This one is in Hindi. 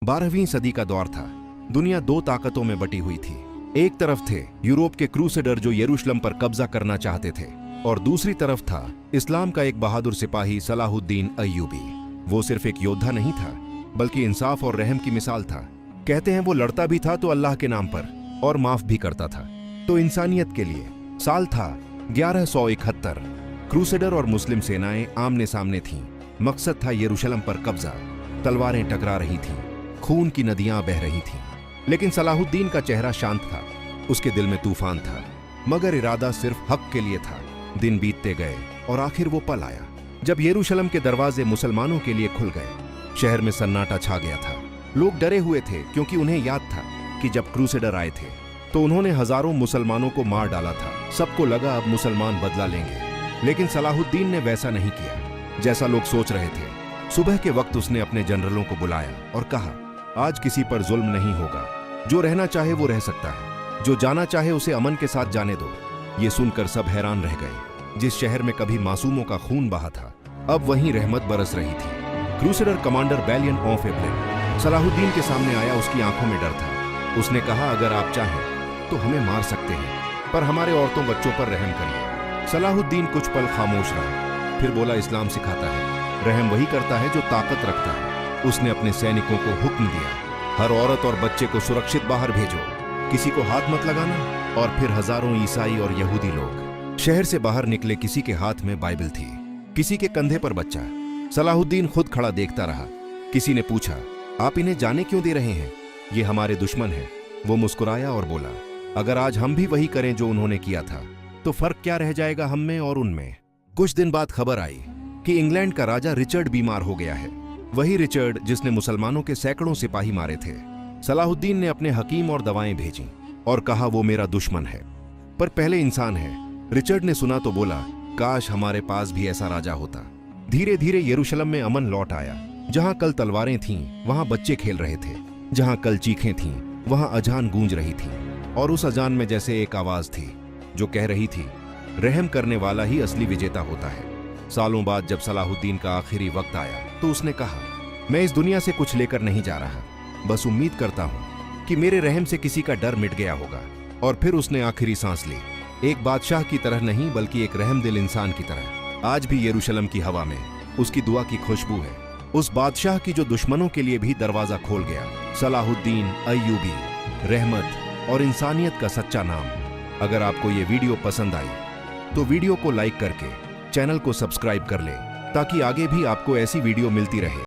12वीं सदी का दौर था। दुनिया दो ताकतों में बटी हुई थी। एक तरफ थे यूरोप के क्रूसेडर जो यरूशलेम पर कब्जा करना चाहते थे, और दूसरी तरफ था इस्लाम का एक बहादुर सिपाही सलाहुद्दीन अय्यूबी। वो सिर्फ एक योद्धा नहीं था, बल्कि इंसाफ और रहम की मिसाल था। कहते हैं वो लड़ता भी था तो अल्लाह के नाम पर, और माफ भी करता था तो इंसानियत के लिए। साल था 1171। क्रूसेडर और मुस्लिम सेनाएं आमने सामने थीं। मकसद था यरूशलेम पर कब्जा। तलवारें टकरा रही थीं, खून की नदियां बह रही थीं। लेकिन सलाहुद्दीन का चेहरा शांत था। उसके दिल में तूफान था, मगर इरादा सिर्फ हक के लिए था। दिन बीतते गए और आखिर वो पल आया जब यरूशलेम के दरवाजे मुसलमानों के लिए खुल गए। शहर में सन्नाटा छा गया था। लोग डरे हुए थे, क्योंकि उन्हें याद था कि जब क्रूसेडर आए थे तो उन्होंने हजारों मुसलमानों को मार डाला था। सबको लगा अब मुसलमान बदला लेंगे, लेकिन सलाहुद्दीन ने वैसा नहीं किया जैसा लोग सोच रहे थे। सुबह के वक्त उसने अपने जनरलों को बुलाया और कहा, आज किसी पर जुल्म नहीं होगा। जो रहना चाहे वो रह सकता है, जो जाना चाहे उसे अमन के साथ जाने दो। ये सुनकर सब हैरान रह गए। जिस शहर में कभी मासूमों का खून बहा था, अब वहीं रहमत बरस रही थी। क्रूसेडर कमांडर बैलियन ऑफ एब्लिन सलाहुद्दीन के सामने आया। उसकी आंखों में डर था। उसने कहा, अगर आप चाहें तो हमें मार सकते हैं, पर हमारे औरतों बच्चों पर रहम करिए। सलाहुद्दीन कुछ पल खामोश रहा, फिर बोला, इस्लाम सिखाता है रहम वही करता है जो ताकत रखता है। उसने अपने सैनिकों को हुक्म दिया, हर औरत और बच्चे को सुरक्षित बाहर भेजो, किसी को हाथ मत लगाना। और फिर हजारों ईसाई और यहूदी लोग शहर से बाहर निकले। किसी के हाथ में बाइबल थी, किसी के कंधे पर बच्चा। सलाहुद्दीन खुद खड़ा देखता रहा। किसी ने पूछा, आप इन्हें जाने क्यों दे रहे हैं? ये हमारे दुश्मन हैं। वो मुस्कुराया और बोला, अगर आज हम भी वही करें जो उन्होंने किया था, तो फर्क क्या रह जाएगा हम में और उनमें। कुछ दिन बाद खबर आई कि इंग्लैंड का राजा रिचर्ड बीमार हो गया है। वही रिचर्ड जिसने मुसलमानों के सैकड़ों सिपाही मारे थे। सलाहुद्दीन ने अपने हकीम और दवाएं भेजी और कहा, वो मेरा दुश्मन है पर पहले इंसान है। रिचर्ड ने सुना तो बोला, काश हमारे पास भी ऐसा राजा होता। धीरे धीरे यरूशलेम में अमन लौट आया। जहां कल तलवारें थीं, वहां बच्चे खेल रहे थे। जहां कल चीखें थीं, वहां अजान गूंज रही थी। और उस अजान में जैसे एक आवाज थी जो कह रही थी, रहम करने वाला ही असली विजेता होता है। सालों बाद जब सलाहुद्दीन का आखिरी वक्त आया तो उसने कहा, मैं इस दुनिया से कुछ लेकर नहीं जा रहा, बस उम्मीद करता हूं कि मेरे रहम से किसी का डर मिट गया होगा। और फिर उसने आखिरी सांस ली, एक बादशाह की तरह नहीं, बल्कि एक रहमदिल इंसान की तरह। आज भी यरूशलेम की हवा में उसकी दुआ की खुशबू है, उस बादशाह की जो दुश्मनों के लिए भी दरवाजा खोल गया। सलाहुद्दीन अय्यूबी, रहमत और इंसानियत का सच्चा नाम। अगर आपको ये वीडियो पसंद आई तो वीडियो को लाइक करके चैनल को सब्सक्राइब कर ले, ताकि आगे भी आपको ऐसी वीडियो मिलती रहे।